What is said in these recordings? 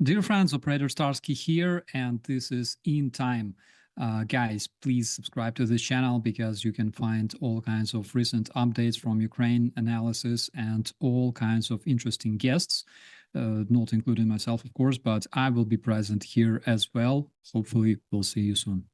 Dear friends, Operator Starsky here, and this is In Time. Guys, please subscribe to this channel because you can find all kinds of recent updates from Ukraine analysis and all kinds of interesting guests, not including myself, of course, but I will be present here as well. Hopefully, we'll see you soon.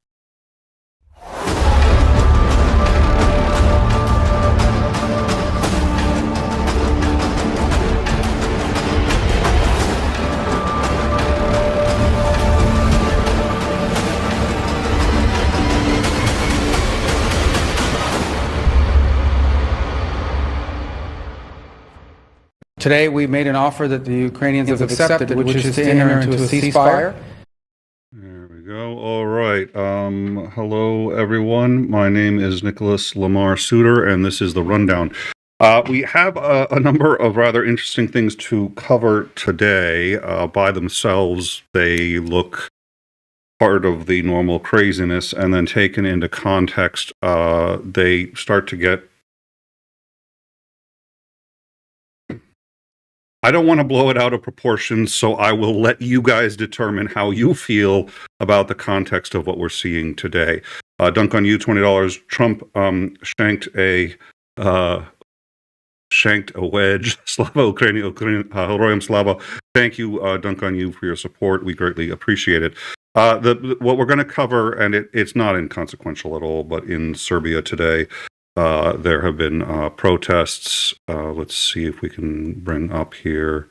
Today, we made an offer that the Ukrainians have accepted, which is to enter into a ceasefire. There we go. All right. Hello, everyone. My name is Nicholas Lamar Suter, and this is the Rundown. We have a number of rather interesting things to cover today. By themselves, they look part of the normal craziness, and then taken into context, they start to get... I don't want to blow it out of proportion, so I will let you guys determine how you feel about the context of what we're seeing today. Dunk on you, $20. Trump shanked a wedge. Slava Ukraini, Heroyam Slava. Thank you, Dunk on you, for your support. We greatly appreciate it. What we're going to cover, and it's not inconsequential at all, but in Serbia today, there have been protests. Let's see if we can bring up here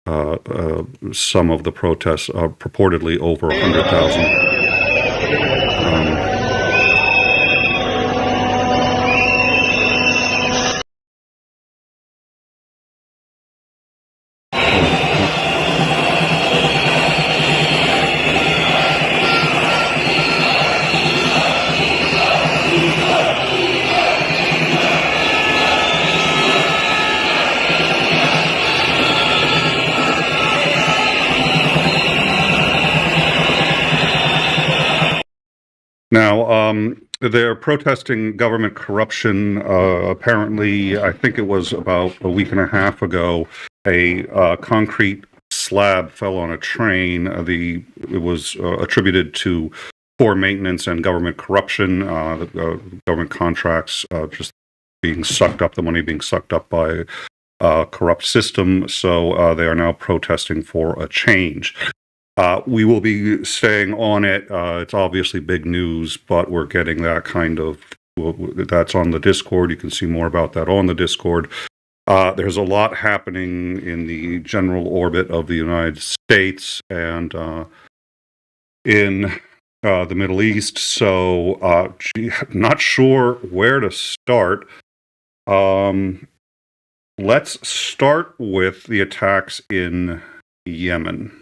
some of the protests, purportedly over 100,000. Now, they're protesting government corruption. Apparently, I think it was about a week and a half ago, a concrete slab fell on a train. It was attributed to poor maintenance and government corruption, government contracts just being sucked up, the money being sucked up by a corrupt system. So they are now protesting for a change. We will be staying on it. It's obviously big news, but we're getting that kind of... that's on the Discord. You can see more about that on the Discord. There's a lot happening in the general orbit of the United States and in the Middle East, so not sure where to start. Let's start with the attacks in Yemen.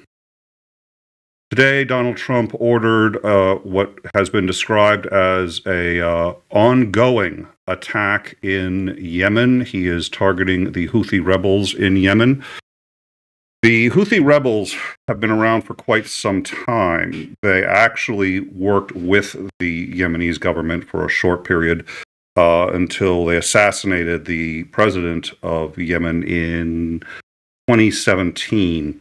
Today, Donald Trump ordered what has been described as a ongoing attack in Yemen. He is targeting the Houthi rebels in Yemen. The Houthi rebels have been around for quite some time. They actually worked with the Yemenese government for a short period until they assassinated the president of Yemen in 2017.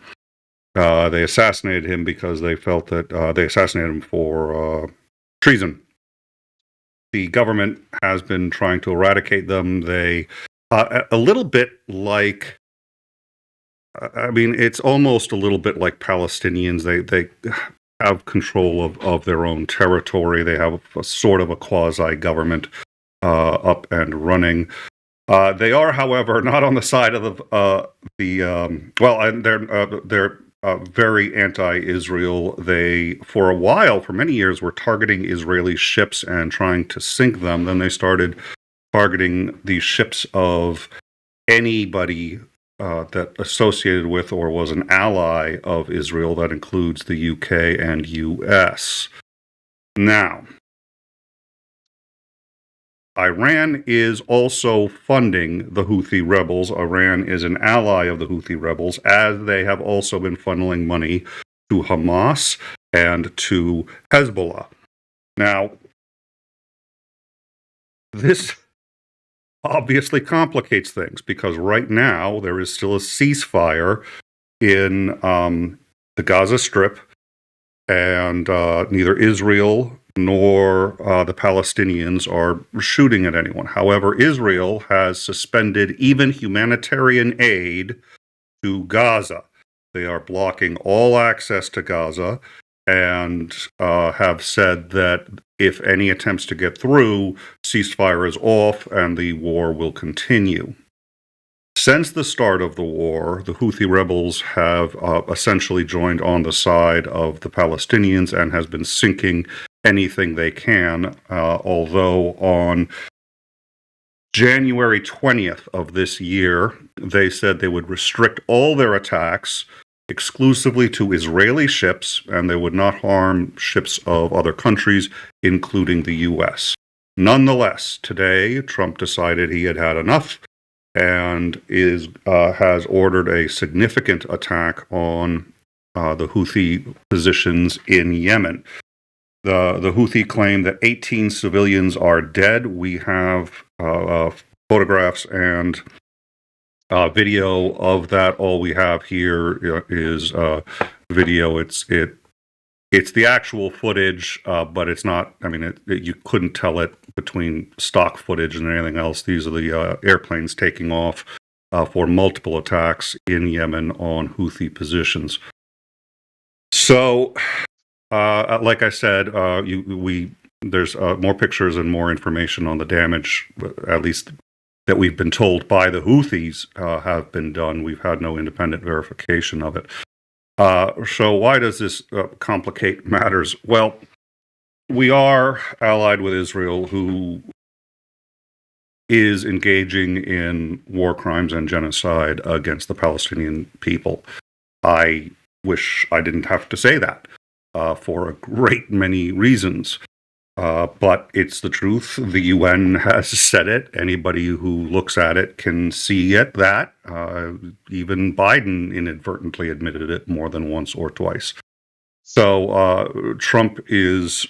They assassinated him because they felt that they assassinated him for treason. The government has been trying to eradicate them. They, a little bit like, I mean, it's almost a little bit like Palestinians. They have control of their own territory. They have a sort of a quasi-government up and running. They are, however, not on the side of they're very anti-Israel. They, for a while, for many years, were targeting Israeli ships and trying to sink them. Then they started targeting the ships of anybody that associated with or was an ally of Israel. That includes the UK and US. Now, Iran is also funding the Houthi rebels. Iran is an ally of the Houthi rebels, as they have also been funneling money to Hamas and to Hezbollah. Now, this obviously complicates things because right now there is still a ceasefire in the Gaza Strip, and neither Israel nor the Palestinians are shooting at anyone. However, Israel has suspended even humanitarian aid to Gaza. They are blocking all access to Gaza and have said that if any attempts to get through, ceasefire is off and the war will continue. Since the start of the war, the Houthi rebels have essentially joined on the side of the Palestinians and has been sinking anything they can, although on January 20th of this year, they said they would restrict all their attacks exclusively to Israeli ships, and they would not harm ships of other countries, including the U.S. Nonetheless, today, Trump decided he had had enough and has ordered a significant attack on the Houthi positions in Yemen. The Houthi claim that 18 civilians are dead. We have photographs and video of that. All we have here is video. It's the actual footage, but it's not. I mean, you couldn't tell it between stock footage and anything else. These are the airplanes taking off for multiple attacks in Yemen on Houthi positions. So, like I said, there's more pictures and more information on the damage, at least that we've been told by the Houthis have been done. We've had no independent verification of it. So why does this complicate matters? Well, we are allied with Israel, who is engaging in war crimes and genocide against the Palestinian people. I wish I didn't have to say that for a great many reasons. But it's the truth. The UN has said it. Anybody who looks at it can see it, that. Even Biden inadvertently admitted it more than once or twice. So Trump is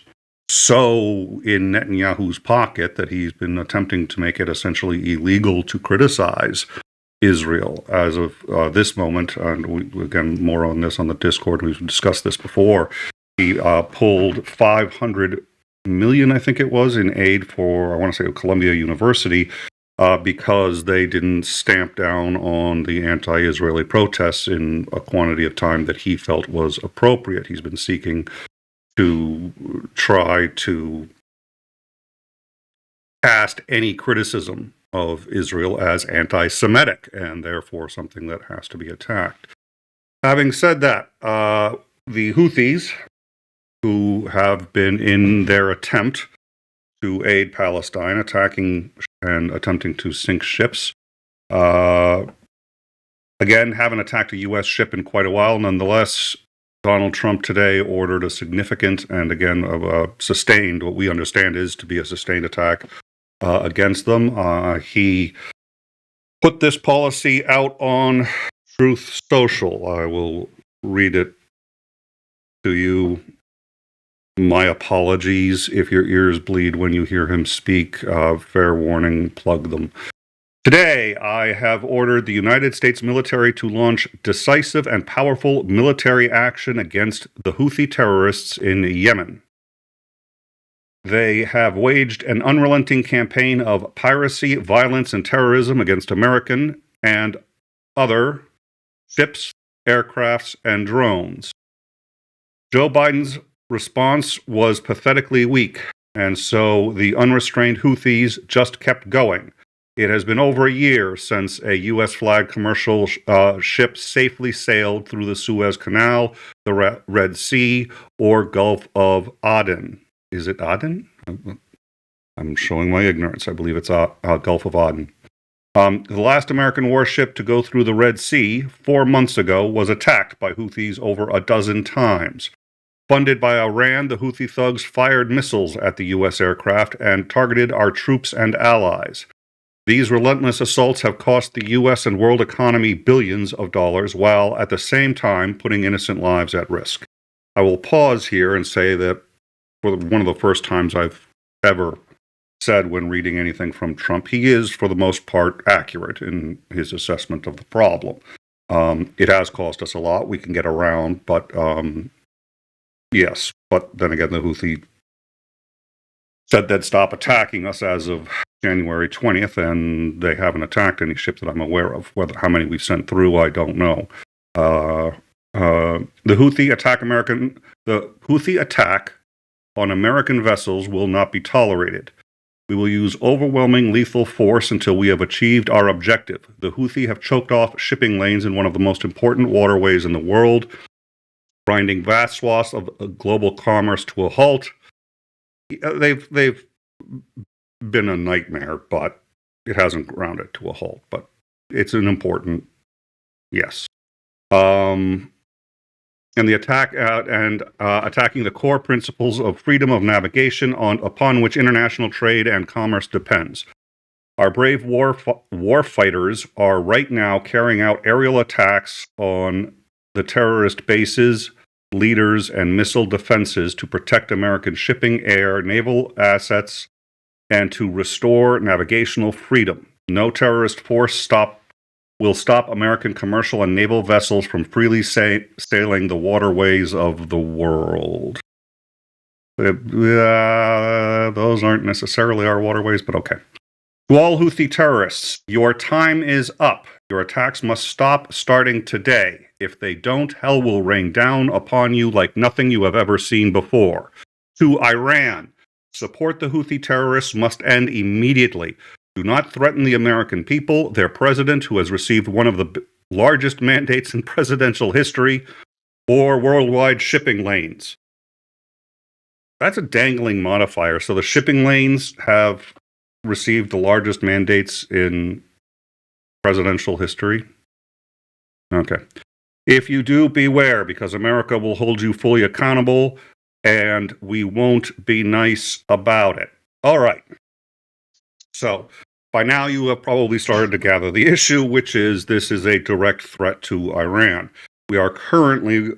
so in Netanyahu's pocket that he's been attempting to make it essentially illegal to criticize Israel as of this moment. And again, more on this on the Discord. We've discussed this before. He pulled 500 million, I think it was, in aid for, I want to say, Columbia University, because they didn't stamp down on the anti-Israeli protests in a quantity of time that he felt was appropriate. He's been seeking to try to cast any criticism of Israel as anti-Semitic, and therefore something that has to be attacked. Having said that, the Houthis, who have been in their attempt to aid Palestine, attacking and attempting to sink ships. Again, haven't attacked a U.S. ship in quite a while. Nonetheless, Donald Trump today ordered a significant and, again, sustained, what we understand is to be a sustained attack against them. He put this policy out on Truth Social. I will read it to you. My apologies if your ears bleed when you hear him speak. Fair warning, plug them. Today, I have ordered the United States military to launch decisive and powerful military action against the Houthi terrorists in Yemen. They have waged an unrelenting campaign of piracy, violence, and terrorism against American and other ships, aircrafts, and drones. Joe Biden's response was pathetically weak, and so the unrestrained Houthis just kept going. It has been over a year since a U.S.-flagged commercial ship safely sailed through the Suez Canal, the Red Sea, or Gulf of Aden. Is it Aden? I'm showing my ignorance. I believe it's Gulf of Aden. The last American warship to go through the Red Sea 4 months ago was attacked by Houthis over a dozen times. Funded by Iran, the Houthi thugs fired missiles at the U.S. aircraft and targeted our troops and allies. These relentless assaults have cost the U.S. and world economy billions of dollars, while at the same time putting innocent lives at risk. I will pause here and say that for one of the first times I've ever said when reading anything from Trump, he is, for the most part, accurate in his assessment of the problem. It has cost us a lot. We can get around, but yes. But then again, the Houthi said they'd stop attacking us as of January 20th, and they haven't attacked any ship that I'm aware of. How many we've sent through, I don't know. The Houthi attack on American vessels will not be tolerated. We will use overwhelming lethal force until we have achieved our objective. The Houthi have choked off shipping lanes in one of the most important waterways in the world, grinding vast swaths of global commerce to a halt. They've been a nightmare, but it hasn't ground it to a halt. But it's an important yes. And the attack attacking the core principles of freedom of navigation upon which international trade and commerce depends. Our brave war fighters are right now carrying out aerial attacks on the terrorist bases, leaders, and missile defenses to protect American shipping, air, naval assets, and to restore navigational freedom. No terrorist force will stop American commercial and naval vessels from freely sailing the waterways of the world. Those aren't necessarily our waterways, but okay. To all Houthi terrorists, your time is up. Your attacks must stop starting today. If they don't, hell will rain down upon you like nothing you have ever seen before. To Iran, support the Houthi terrorists must end immediately. Do not threaten the American people, their president, who has received one of the largest mandates in presidential history, or worldwide shipping lanes. That's a dangling modifier. So the shipping lanes have received the largest mandates in presidential history. Okay. If you do, beware, because America will hold you fully accountable, and we won't be nice about it. All right. So, by now you have probably started to gather the issue, which is this is a direct threat to Iran. We are currently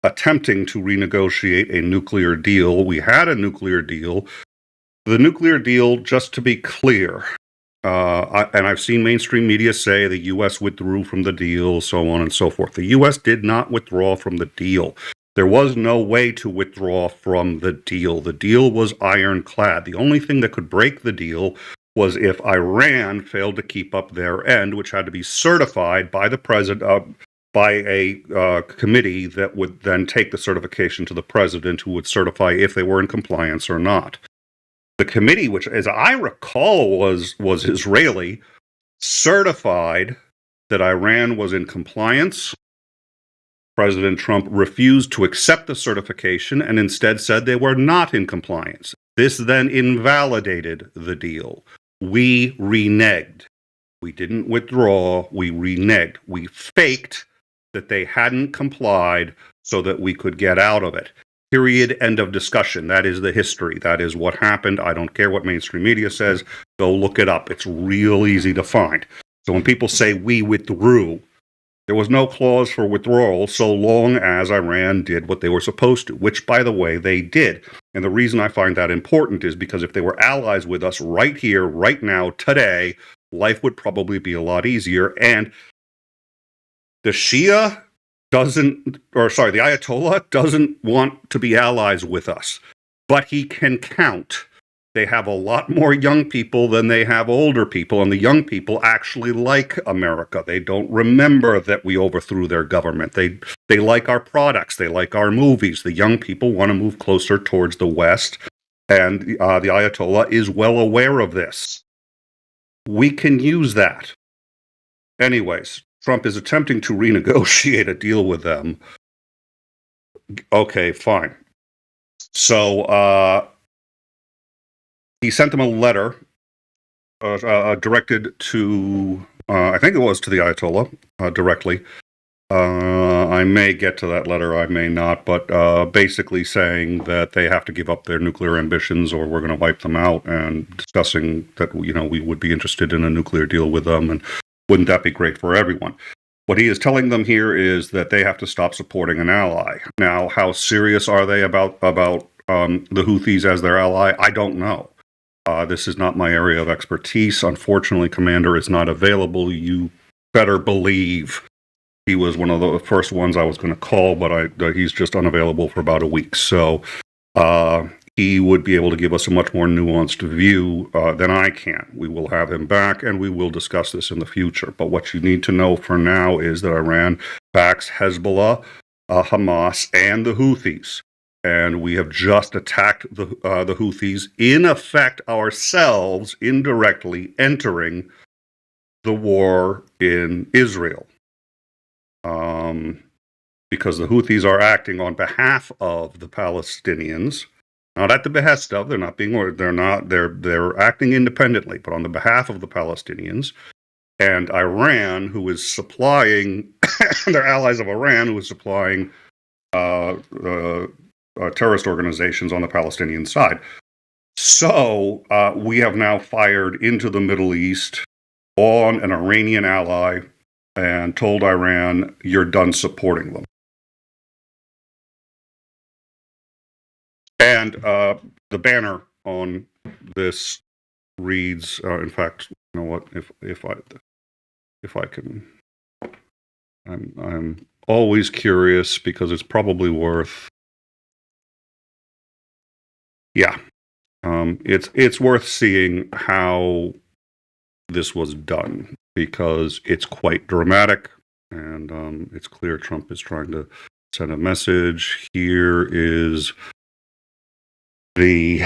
attempting to renegotiate a nuclear deal. We had a nuclear deal. The nuclear deal, just to be clear, and I've seen mainstream media say the U.S. withdrew from the deal, so on and so forth. The U.S. did not withdraw from the deal. There was no way to withdraw from the deal. The deal was ironclad. The only thing that could break the deal was if Iran failed to keep up their end, which had to be certified by the president, by a committee that would then take the certification to the president, who would certify if they were in compliance or not. The committee, which, as I recall, was Israeli, certified that Iran was in compliance. President Trump refused to accept the certification and instead said they were not in compliance. This then invalidated the deal. We reneged. We didn't withdraw. We reneged. We faked that they hadn't complied so that we could get out of it. Period. End of discussion. That is the history. That is what happened. I don't care what mainstream media says. Go look it up. It's real easy to find. So when people say we withdrew, there was no clause for withdrawal so long as Iran did what they were supposed to, which, by the way, they did. And the reason I find that important is because if they were allies with us right here, right now, today, life would probably be a lot easier. And the the Ayatollah doesn't want to be allies with us, but he can count. They have a lot more young people than they have older people, and the young people actually like America. They don't remember that we overthrew their government. They like our products. They like our movies. The young people want to move closer towards the West, and the Ayatollah is well aware of this. We can use that. Anyways, Trump is attempting to renegotiate a deal with them. Okay, fine. So, he sent them a letter directed to, I think it was to the Ayatollah directly. I may get to that letter, I may not, but basically saying that they have to give up their nuclear ambitions or we're going to wipe them out, and discussing that, we would be interested in a nuclear deal with them, and wouldn't that be great for everyone? What he is telling them here is that they have to stop supporting an ally. Now, how serious are they about the Houthis as their ally? I don't know. This is not my area of expertise. Unfortunately, Commander is not available. You better believe He was one of the first ones I was going to call, but he's just unavailable for about a week. So he would be able to give us a much more nuanced view than I can. We will have him back, and we will discuss this in the future. But what you need to know for now is that Iran backs Hezbollah, Hamas, and the Houthis. And we have just attacked the Houthis, in effect ourselves, indirectly entering the war in Israel. Because the Houthis are acting on behalf of the Palestinians, not at the behest of, they're not being ordered, they're acting independently, but on the behalf of the Palestinians. And Iran, who is supplying, they're allies of Iran, who is supplying terrorist organizations on the Palestinian side. So we have now fired into the Middle East on an Iranian ally and told Iran, you're done supporting them. And the banner on this reads, in fact, you know what, if I can, I'm always curious because it's probably worth, it's worth seeing how this was done, because it's quite dramatic, and it's clear Trump is trying to send a message. Here is the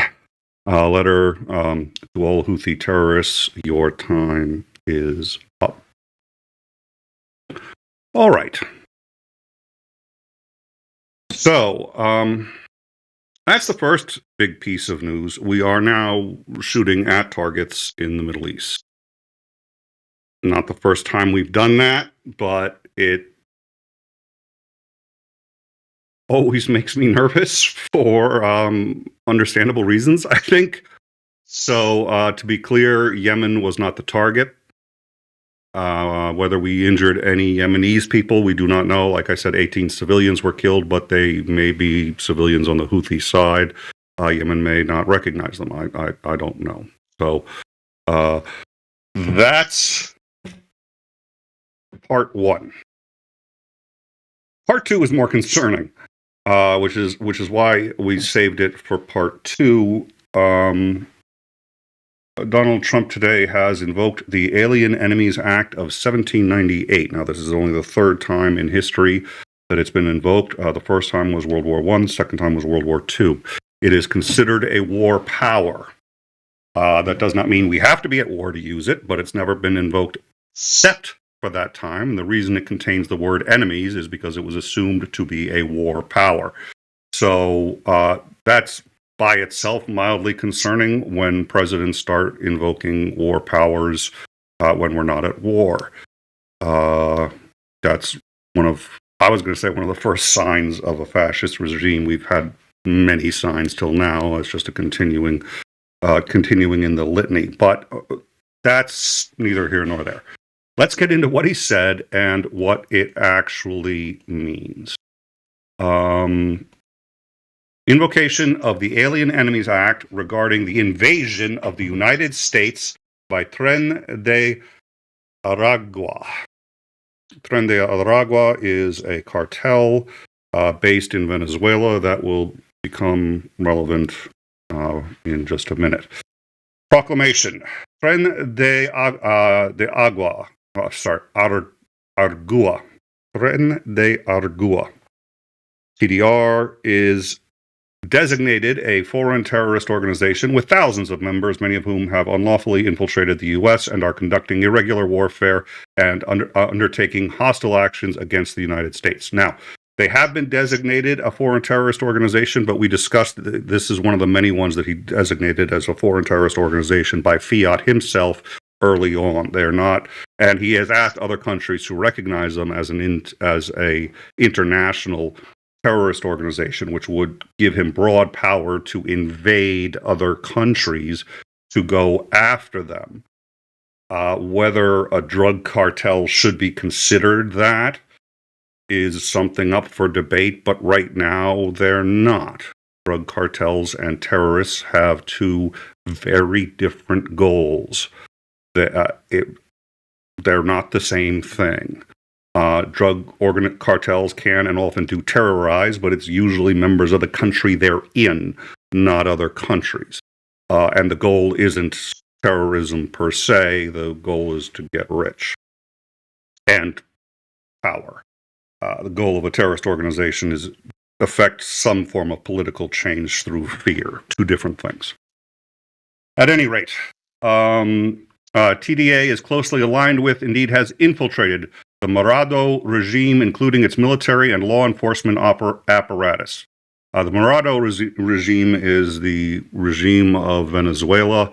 letter to all Houthi terrorists: your time is up. All right. So that's the first big piece of news. We are now shooting at targets in the Middle East. Not the first time we've done that, but it always makes me nervous for understandable reasons, I think. So to be clear, Yemen was not the target. Whether we injured any Yemenis people, we do not know. Like I said, 18 civilians were killed, but they may be civilians on the Houthi side. Yemen may not recognize them. I don't know. So that's part one. Part two is more concerning, which is why we saved it for part two. Donald Trump today has invoked the Alien Enemies Act of 1798. Now, this is only the third time in history that it's been invoked. The first time was World War I. Second time was World War II. It is considered a war power. That does not mean we have to be at war to use it, but it's never been invoked except for that time. And the reason it contains the word enemies is because it was assumed to be a war power. So that's by itself mildly concerning when presidents start invoking war powers when we're not at war. That's one of the first signs of a fascist regime. We've had many signs till now. It's just a continuing in the litany. But that's neither here nor there. Let's get into what he said and what it actually means. Invocation of the Alien Enemies Act regarding the invasion of the United States by Tren de Aragua. Tren de Aragua is a cartel based in Venezuela that will become relevant in just a minute. Proclamation. Tren de Agua. Argua. Tren de Argua. TDR is designated a foreign terrorist organization with thousands of members, many of whom have unlawfully infiltrated the U.S. and are conducting irregular warfare and undertaking hostile actions against the United States. Now, they have been designated a foreign terrorist organization, but we discussed this is one of the many ones that he designated as a foreign terrorist organization by fiat himself early on. They're not, and he has asked other countries to recognize them as a international terrorist organization, which would give him broad power to invade other countries to go after them. Whether a drug cartel should be considered that is something up for debate, but right now they're not. Drug cartels and terrorists have two very different goals. They're not the same thing. drug cartels can and often do terrorize, but it's usually members of the country they're in, not other countries. And the goal isn't terrorism per se. The goal is to get rich and power. The goal of a terrorist organization is affect some form of political change through fear. Two different things. At any rate, TDA is closely aligned with, indeed has infiltrated, the Maduro regime, including its military and law enforcement apparatus. The Maduro regime is the regime of Venezuela.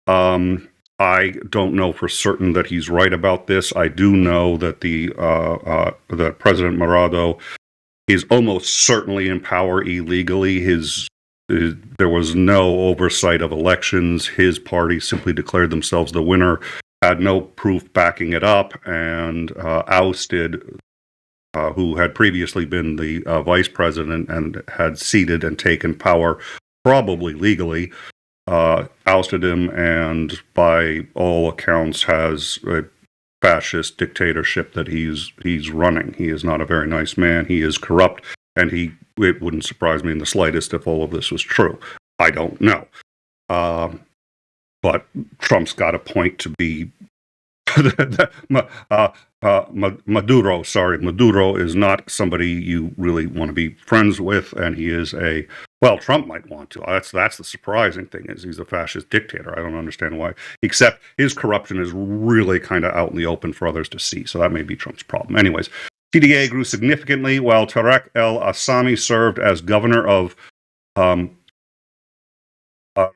I don't know for certain that he's right about this. I do know that that President Maduro is almost certainly in power illegally. There was no oversight of elections. His party simply declared themselves the winner, had no proof backing it up, and ousted who had previously been the vice president and had ceded and taken power, probably legally, ousted him, and by all accounts has a fascist dictatorship that he's running. He is not a very nice man. He is corrupt, and it wouldn't surprise me in the slightest if all of this was true. I don't know. But Trump's got a point to be Maduro is not somebody you really want to be friends with, and he is Trump might want to. That's the surprising thing, is he's a fascist dictator. I don't understand why, except his corruption is really kind of out in the open for others to see, so that may be Trump's problem. Anyways, TDA grew significantly while Tarek el-Assami served as governor of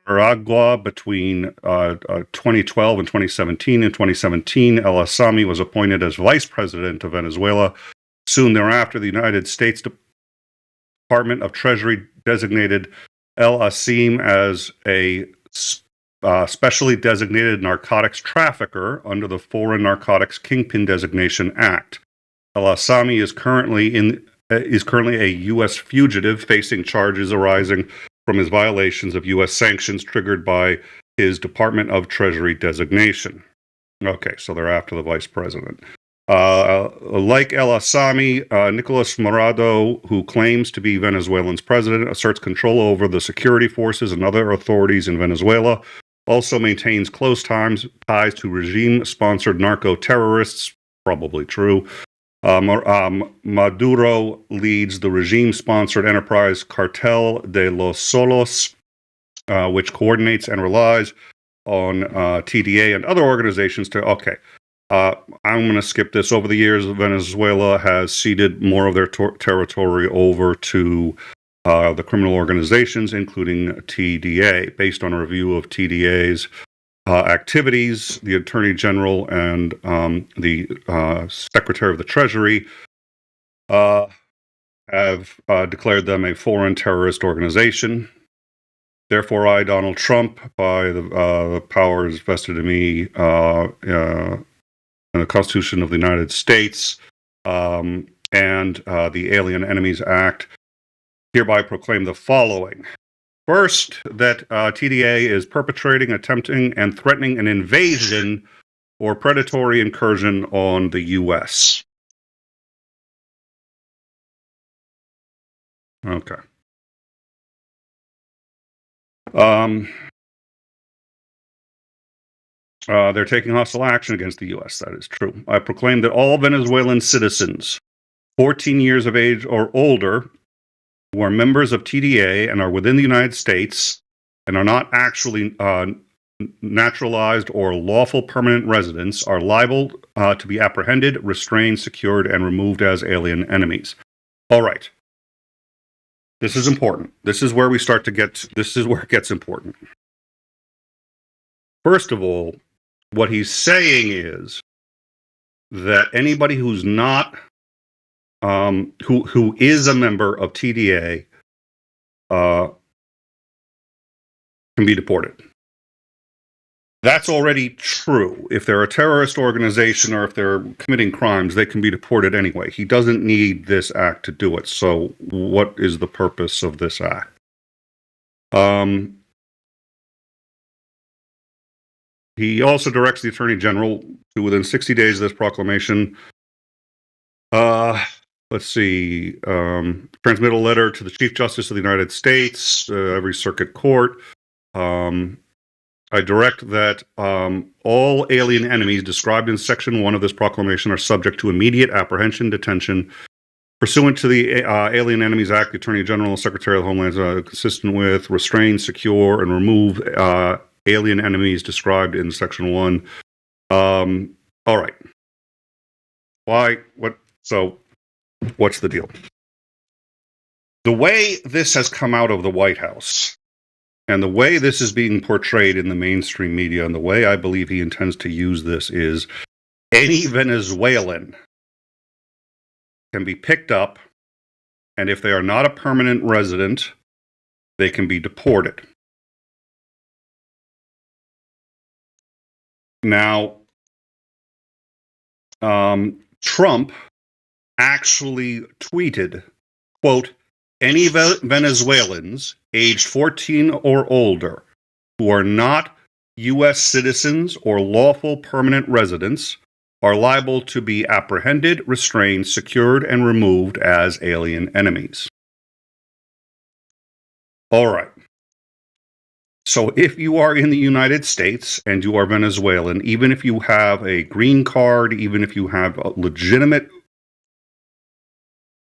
Aragua between 2012 and 2017. In 2017, el-Assami was appointed as vice president of Venezuela. Soon thereafter, the United States Department of Treasury designated el-Assami as a specially designated narcotics trafficker under the Foreign Narcotics Kingpin Designation Act. El-Assami is currently a U.S. fugitive facing charges arising from his violations of U.S. sanctions triggered by his Department of Treasury designation. Okay, so they're after the vice president. Like el-Assami, Nicolas Maduro, who claims to be Venezuelan's president, asserts control over the security forces and other authorities in Venezuela, also maintains close ties to regime-sponsored narco-terrorists, probably true. Maduro leads the regime-sponsored enterprise Cartel de los Solos, which coordinates and relies on TDA and other organizations to... Okay, I'm going to skip this. Over the years, Venezuela has ceded more of their territory over to the criminal organizations, including TDA. Based on a review of TDA's activities, the Attorney General and the Secretary of the Treasury have declared them a foreign terrorist organization. Therefore, I, Donald Trump, by the powers vested in me in the Constitution of the United States and the Alien Enemies Act, hereby proclaim the following. First, that TDA is perpetrating, attempting, and threatening an invasion or predatory incursion on the U.S. Okay. They're taking hostile action against the U.S. That is true. I proclaim that all Venezuelan citizens 14 years of age or older who are members of TDA and are within the United States and are not actually naturalized or lawful permanent residents are liable to be apprehended, restrained, secured, and removed as alien enemies. All right. This is important. This is where it gets important. First of all, what he's saying is that anybody who's not who is a member of TDA can be deported. That's already true. If they're a terrorist organization or if they're committing crimes, they can be deported anyway. He doesn't need this act to do it. So what is the purpose of this act? He also directs the Attorney General to, within 60 days of this proclamation, Let's see. Transmit a letter to the Chief Justice of the United States, every circuit court. I direct that all alien enemies described in Section 1 of this proclamation are subject to immediate apprehension, detention, pursuant to the Alien Enemies Act. The Attorney General, Secretary of the Homeland, consistent with, restrain, secure, and remove alien enemies described in Section 1. All right. Why? What? So, what's the deal? The way this has come out of the White House, and the way this is being portrayed in the mainstream media, and the way I believe he intends to use this is any Venezuelan can be picked up, and if they are not a permanent resident, they can be deported. Now, Trump actually tweeted, quote, any Venezuelans aged 14 or older who are not U.S. citizens or lawful permanent residents are liable to be apprehended, restrained, secured, and removed as alien enemies. All right. So if you are in the United States and you are Venezuelan, even if you have a green card, even if you have a legitimate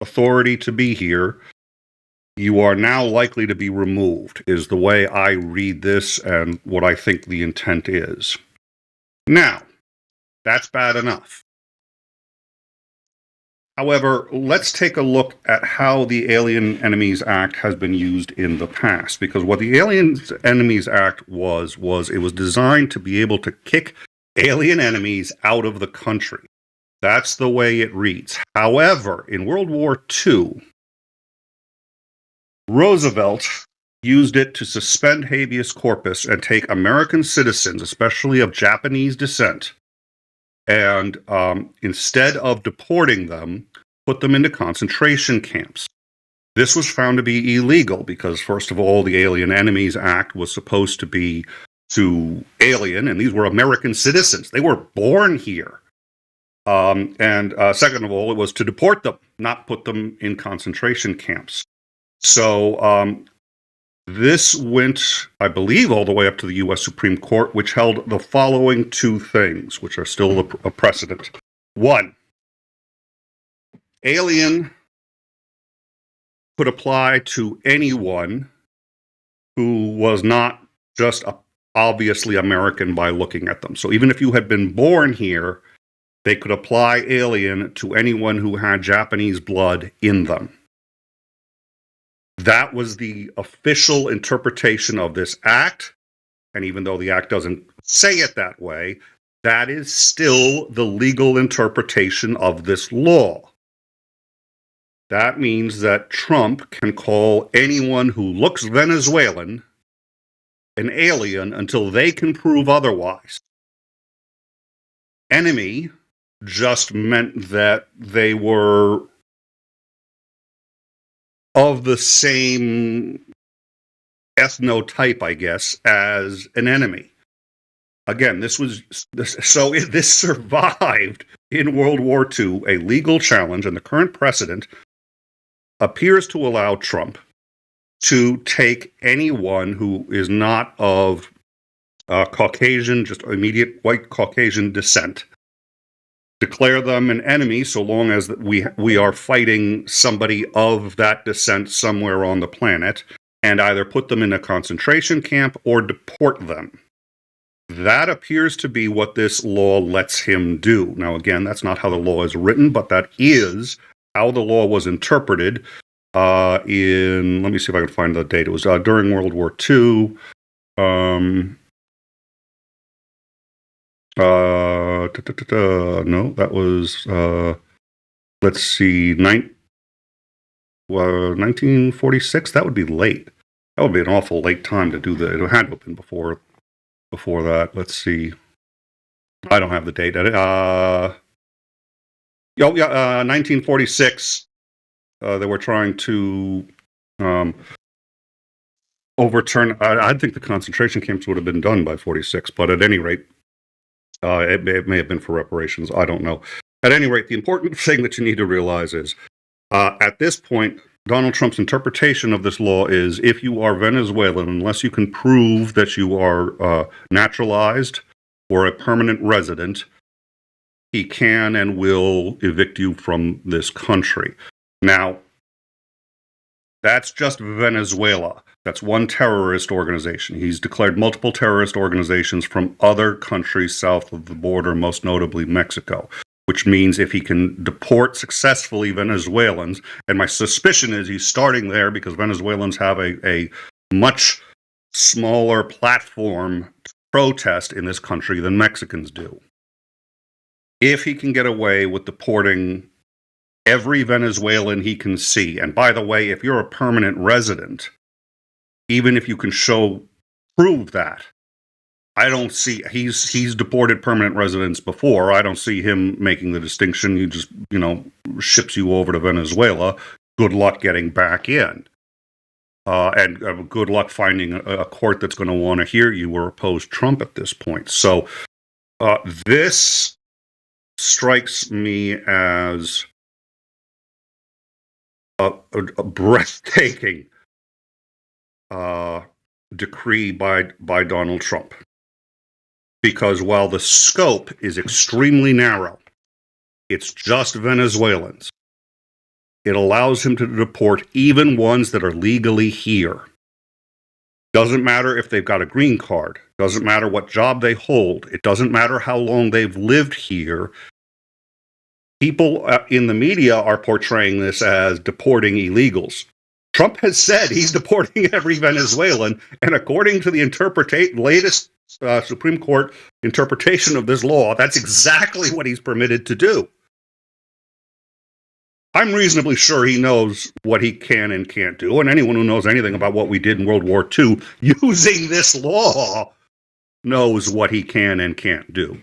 authority to be here, you are now likely to be removed, is the way I read this and what I think the intent is. Now, that's bad enough. However, let's take a look at how the Alien Enemies Act has been used in the past, because what the Alien Enemies Act was it was designed to be able to kick alien enemies out of the country. That's the way it reads. However, in World War II, Roosevelt used it to suspend habeas corpus and take American citizens, especially of Japanese descent, and instead of deporting them, put them into concentration camps. This was found to be illegal because, first of all, the Alien Enemies Act was supposed to be to alien, and these were American citizens. They were born here. And second of all, it was to deport them, not put them in concentration camps. So this went, I believe, all the way up to the U.S. Supreme Court, which held the following two things, which are still a precedent. One, alien could apply to anyone who was not just obviously American by looking at them. So even if you had been born here, they could apply alien to anyone who had Japanese blood in them. That was the official interpretation of this act, and even though the act doesn't say it that way, that is still the legal interpretation of this law. That means that Trump can call anyone who looks Venezuelan an alien until they can prove otherwise. Enemy just meant that they were of the same ethnotype, I guess, as an enemy. Again, this survived in World War II, a legal challenge, and the current precedent appears to allow Trump to take anyone who is not of Caucasian, just immediate white Caucasian descent, declare them an enemy so long as we are fighting somebody of that descent somewhere on the planet, and either put them in a concentration camp or deport them. That appears to be what this law lets him do. Now, again, that's not how the law is written, but that is how the law was interpreted let me see if I can find the date. It was during World War II. No, that was, let's see, 1946. That would be late. That would be an awful late time to do it had to have been before that. Let's see. I don't have the date. 1946. They were trying to overturn. I think the concentration camps would have been done by 46, but at any rate, it may have been for reparations. I don't know. At any rate, the important thing that you need to realize is, at this point, Donald Trump's interpretation of this law is if you are Venezuelan, unless you can prove that you are naturalized or a permanent resident, he can and will evict you from this country. Now, that's just Venezuela. That's one terrorist organization. He's declared multiple terrorist organizations from other countries south of the border, most notably Mexico, which means if he can deport successfully Venezuelans, and my suspicion is he's starting there because Venezuelans have a much smaller platform to protest in this country than Mexicans do. If he can get away with deporting every Venezuelan he can see, and by the way, if you're a permanent resident, even if you can prove that, I don't see, he's deported permanent residents before. I don't see him making the distinction. He just, ships you over to Venezuela. Good luck getting back in. And good luck finding a court that's going to want to hear you or oppose Trump at this point. So this strikes me as a breathtaking decree by Donald Trump. Because while the scope is extremely narrow, it's just Venezuelans. It allows him to deport even ones that are legally here. Doesn't matter if they've got a green card. Doesn't matter what job they hold. It doesn't matter how long they've lived here. People in the media are portraying this as deporting illegals. Trump has said he's deporting every Venezuelan, and according to the latest Supreme Court interpretation of this law, that's exactly what he's permitted to do. I'm reasonably sure he knows what he can and can't do, and anyone who knows anything about what we did in World War II using this law knows what he can and can't do.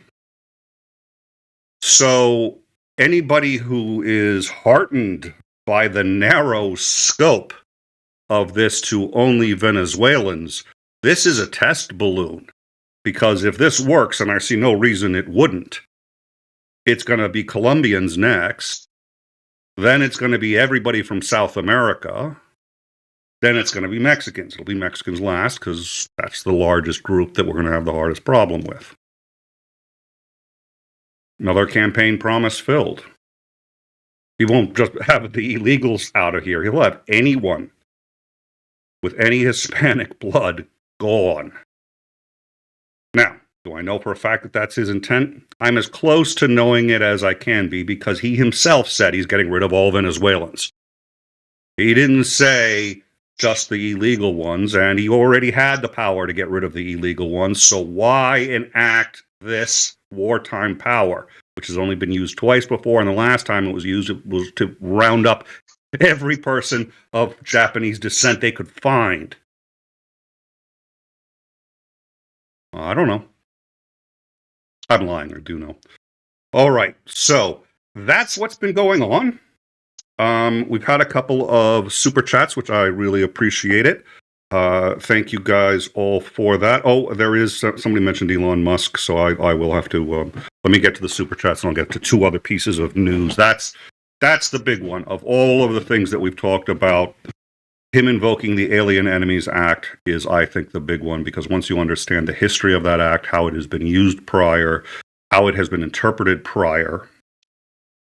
So anybody who is heartened by the narrow scope of this to only Venezuelans, this is a test balloon. Because if this works, and I see no reason it wouldn't, it's going to be Colombians next. Then it's going to be everybody from South America. Then it's going to be Mexicans. It'll be Mexicans last because that's the largest group that we're going to have the hardest problem with. Another campaign promise filled. He won't just have the illegals out of here. He'll have anyone with any Hispanic blood gone. Now, do I know for a fact that that's his intent? I'm as close to knowing it as I can be because he himself said he's getting rid of all Venezuelans. He didn't say just the illegal ones, and he already had the power to get rid of the illegal ones, so why enact this wartime power, which has only been used twice before, and the last time it was used was to round up every person of Japanese descent they could find. I don't know. I'm lying, I do know. All right, so that's what's been going on. We've had a couple of super chats, which I really appreciate it. Thank you guys all for that. Oh, there is somebody mentioned Elon Musk, so I will have to let me get to the super chats, and I'll get to two other pieces of news. That's the big one of all of the things that we've talked about. Him invoking the Alien Enemies Act is, I think, the big one, because once you understand the history of that act, how it has been used prior, how it has been interpreted prior.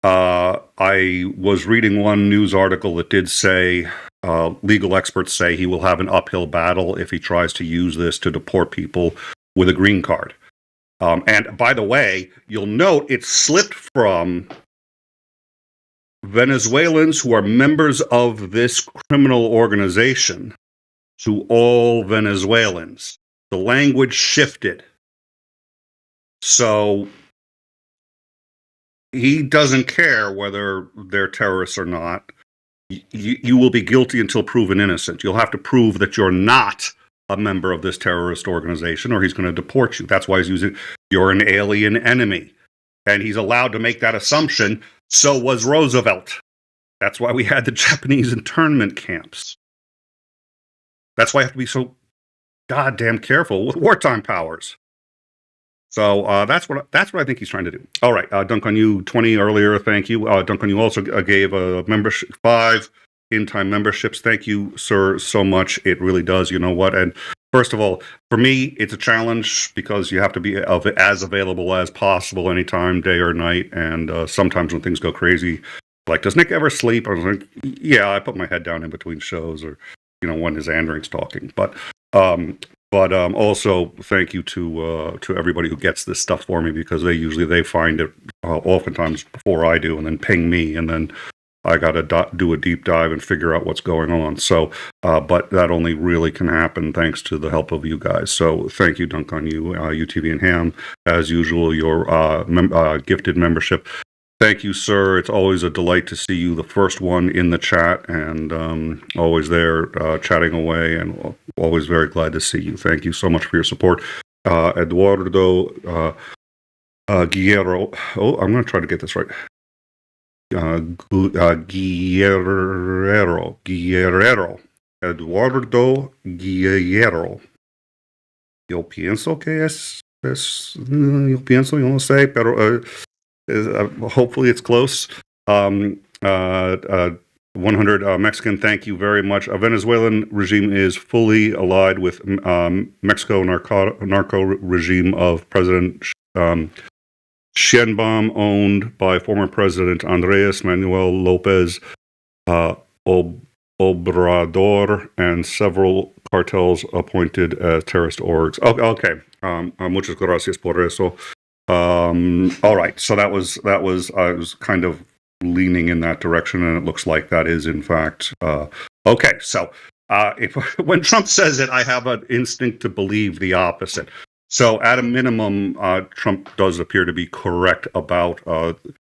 I was reading one news article that did say, legal experts say he will have an uphill battle if he tries to use this to deport people with a green card. And by the way, you'll note it slipped from Venezuelans who are members of this criminal organization to all Venezuelans. The language shifted. So he doesn't care whether they're terrorists or not. You will be guilty until proven innocent. You'll have to prove that you're not a member of this terrorist organization, or he's going to deport you. That's why he's using, you're an alien enemy. And he's allowed to make that assumption. So was Roosevelt. That's why we had the Japanese internment camps. That's why you have to be so goddamn careful with wartime powers. So that's what I think he's trying to do. All right, Dunk on You 20 earlier. Thank you. Dunk on You also gave a membership 5 in-time memberships. Thank you, sir, so much. It really does. You know what? And first of all, for me, it's a challenge because you have to be as available as possible anytime, day or night. And sometimes when things go crazy, like, does Nick ever sleep? I was like, yeah, I put my head down in between shows, or when his Andring's talking. But also thank you to everybody who gets this stuff for me, because they find it oftentimes before I do, and then ping me, and then I got to do a deep dive and figure out what's going on. So, but that only really can happen thanks to the help of you guys. So thank you, Dunk on You, UTV and Ham, as usual, your gifted membership. Thank you, sir. It's always a delight to see you, the first one in the chat, and always there chatting away, and always very glad to see you. Thank you so much for your support. Eduardo Guerrero. Oh, I'm going to try to get this right. Guerrero. Eduardo Guerrero. Yo pienso que yo pienso, yo no sé, pero hopefully it's close. 100 Mexican, thank you very much. A Venezuelan regime is fully allied with Mexico narco regime of President Sheinbaum, owned by former President Andres Manuel Lopez Obrador, and several cartels appointed as terrorist orgs. Okay. Muchas gracias por eso. All right, so that was I was kind of leaning in that direction, and it looks like that is in fact okay. So when Trump says it, I have an instinct to believe the opposite. So at a minimum, Trump does appear to be correct about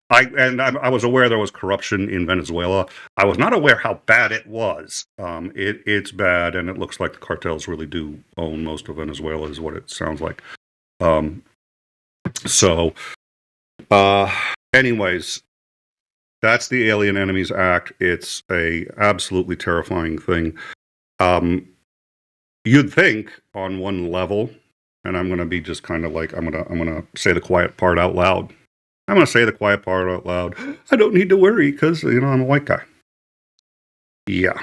I was aware there was corruption in Venezuela. I was not aware how bad it was. It's bad, and it looks like the cartels really do own most of Venezuela, is what it sounds like. So, anyways, that's the Alien Enemies Act. It's a absolutely terrifying thing. You'd think on one level, and I'm going to be just kind of like, I'm going to say the quiet part out loud. I'm going to say the quiet part out loud. I don't need to worry because, I'm a white guy. Yeah.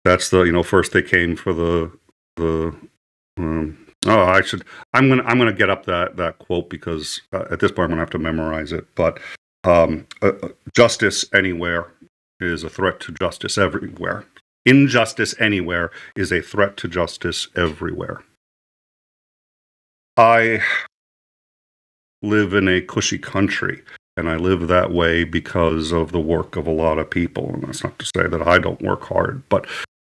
That's the, first they came for I'm gonna get up that quote, because at this point I'm gonna have to memorize it. But justice anywhere is a threat to justice everywhere. Injustice anywhere is a threat to justice everywhere. I live in a cushy country, and I live that way because of the work of a lot of people. And that's not to say that I don't work hard, but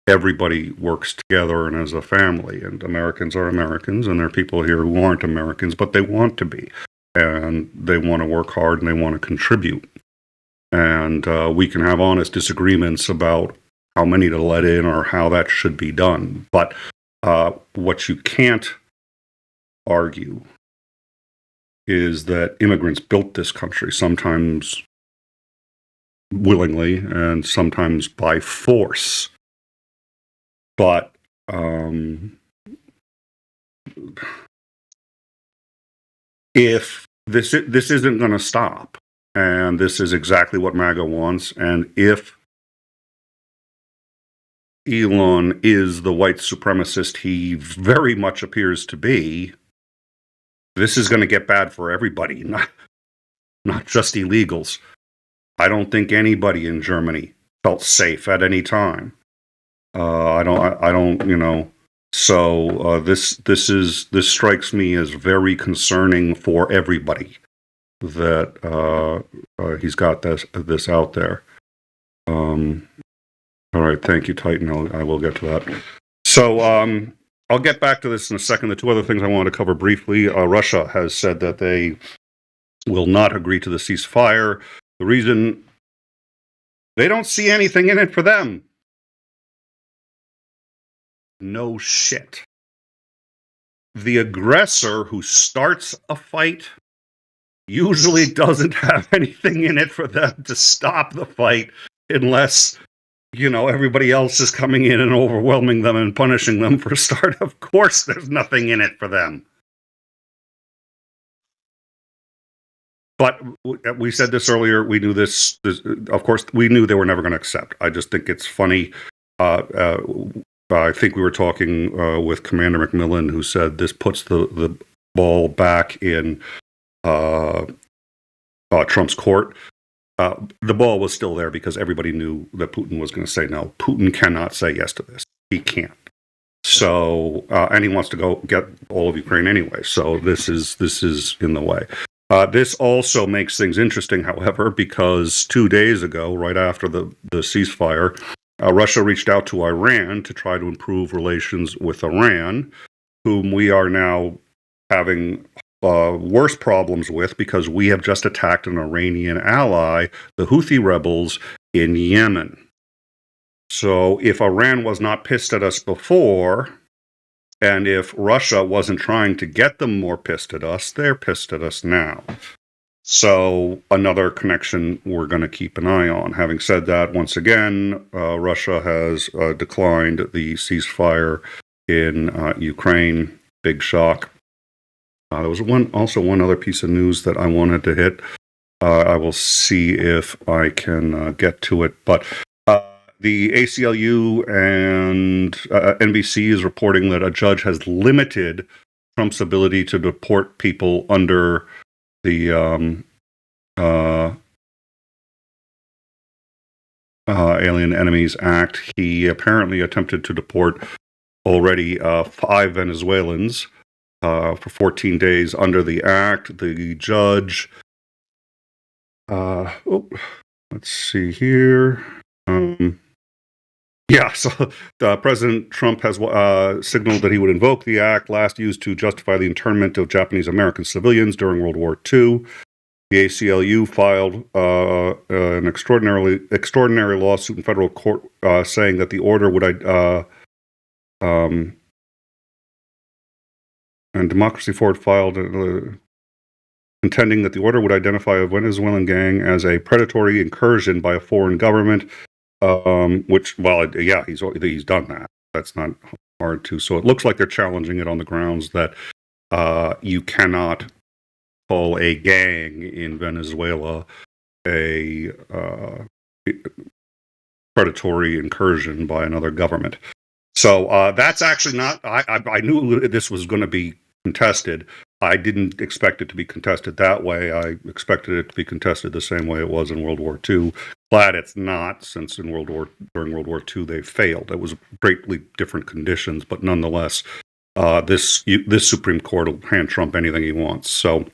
everybody works together and as a family, and Americans are Americans, and there are people here who aren't Americans, but they want to be, and they want to work hard, and they want to contribute. And we can have honest disagreements about how many to let in or how that should be done. But what you can't argue is that immigrants built this country, sometimes willingly and sometimes by force. But if this isn't going to stop, and this is exactly what MAGA wants, and if Elon is the white supremacist he very much appears to be, this is going to get bad for everybody, not just illegals. I don't think anybody in Germany felt safe at any time. I don't. So this strikes me as very concerning for everybody that he's got this out there. All right, thank you, Titan. I will get to that. So I'll get back to this in a second. The two other things I wanted to cover briefly: Russia has said that they will not agree to the ceasefire. The reason, they don't see anything in it for them. No shit. The aggressor who starts a fight usually doesn't have anything in it for them to stop the fight, unless, everybody else is coming in and overwhelming them and punishing them for start. Of course, there's nothing in it for them. But we said this earlier. We knew this. Of course, we knew they were never going to accept. I just think it's funny. I think we were talking with Commander McMillan, who said this puts the ball back in Trump's court. The ball was still there because everybody knew that Putin was going to say no. Putin cannot say yes to this. He can't. So, and he wants to go get all of Ukraine anyway. So this is in the way. This also makes things interesting, however, because 2 days ago, right after the ceasefire, Russia reached out to Iran to try to improve relations with Iran, whom we are now having worse problems with because we have just attacked an Iranian ally, the Houthi Rebels in Yemen. So if Iran was not pissed at us before, and if Russia wasn't trying to get them more pissed at us, they're pissed at us now. So another connection we're going to keep an eye on. Having said that, once again, Russia has declined the ceasefire in Ukraine. Big shock. There was also one other piece of news that I wanted to hit. I will see if I can get to it. But the ACLU and NBC is reporting that a judge has limited Trump's ability to deport people under the Alien Enemies Act. He apparently attempted to deport already 5 Venezuelans for 14 days under the act. The judge, let's see here. So President Trump has signaled that he would invoke the act last used to justify the internment of Japanese American civilians during World War II. The ACLU filed an extraordinary lawsuit in federal court saying that the order would and Democracy Forward filed contending that the order would identify a Venezuelan gang as a predatory incursion by a foreign government. Which, well, yeah, he's done that. That's not hard to. So it looks like they're challenging it on the grounds that you cannot call a gang in Venezuela a predatory incursion by another government. So that's actually not. I knew this was going to be contested. I didn't expect it to be contested that way. I expected it to be contested the same way it was in World War II. Glad it's not, since during World War II they failed. It was greatly different conditions, but nonetheless, this Supreme Court will hand Trump anything he wants. So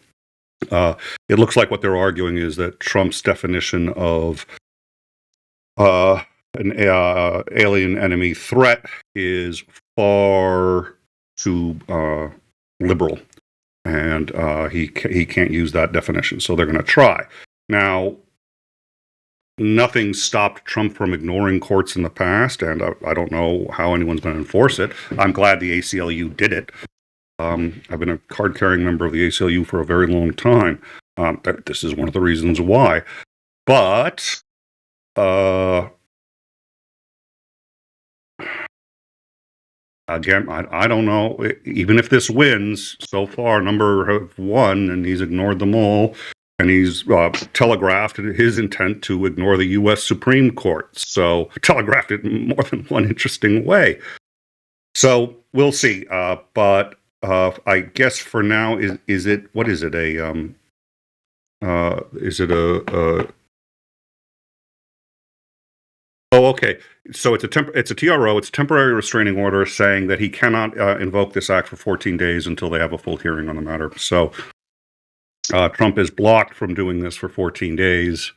it looks like what they're arguing is that Trump's definition of an alien enemy threat is far too liberal. And he can't use that definition, so they're going to try. Now, nothing stopped Trump from ignoring courts in the past, and I don't know how anyone's going to enforce it. I'm glad the ACLU did it. I've been a card-carrying member of the ACLU for a very long time. This is one of the reasons why. But again, I don't know. Even if this wins, so far, a number have won, and he's ignored them all. And he's telegraphed his intent to ignore the U.S. Supreme Court. So, telegraphed it in more than one interesting way. So, we'll see. But I guess for now, is it, what is it? Oh, okay. So it's a TRO. It's a temporary restraining order saying that he cannot invoke this act for 14 days until they have a full hearing on the matter. So Trump is blocked from doing this for 14 days.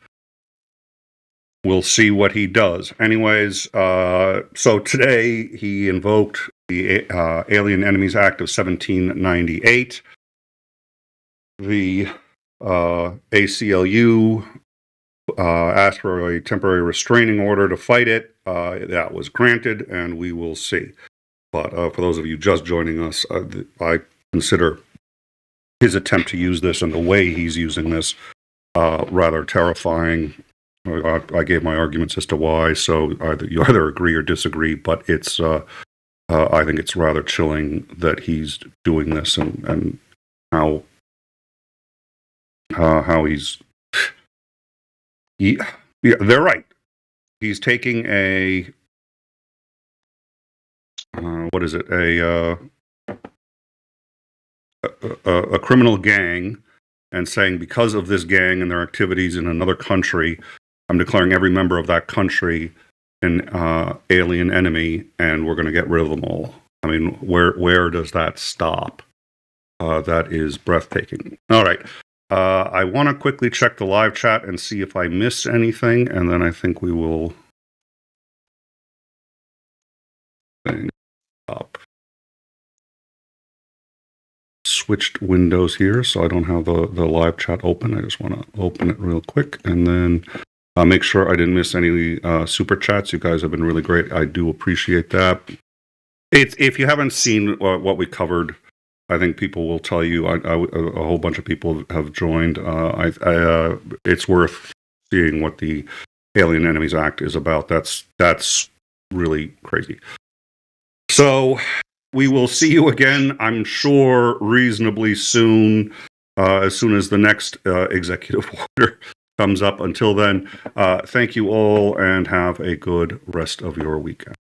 We'll see what he does. Anyways, so today he invoked the Alien Enemies Act of 1798. The ACLU asked for a temporary restraining order to fight it. That was granted, and we will see. But for those of you just joining us, I consider his attempt to use this and the way he's using this rather terrifying. I gave my arguments as to why, so you either agree or disagree, but it's I think it's rather chilling that he's doing this and how how yeah, they're right. He's taking what is it? A criminal gang, and saying, because of this gang and their activities in another country, I'm declaring every member of that country an alien enemy, and we're going to get rid of them all. I mean, where does that stop? That is breathtaking. All right. I want to quickly check the live chat and see if I missed anything, and then I think we will up. Switched windows here, so I don't have the live chat open. I just want to open it real quick, and then make sure I didn't miss any super chats. You guys have been really great. I do appreciate that. If you haven't seen what we covered, I think people will tell you. A whole bunch of people have joined. It's worth seeing what the Alien Enemies Act is about. That's really crazy. So we will see you again, I'm sure, reasonably soon, as soon as the next executive order comes up. Until then, thank you all, and have a good rest of your weekend.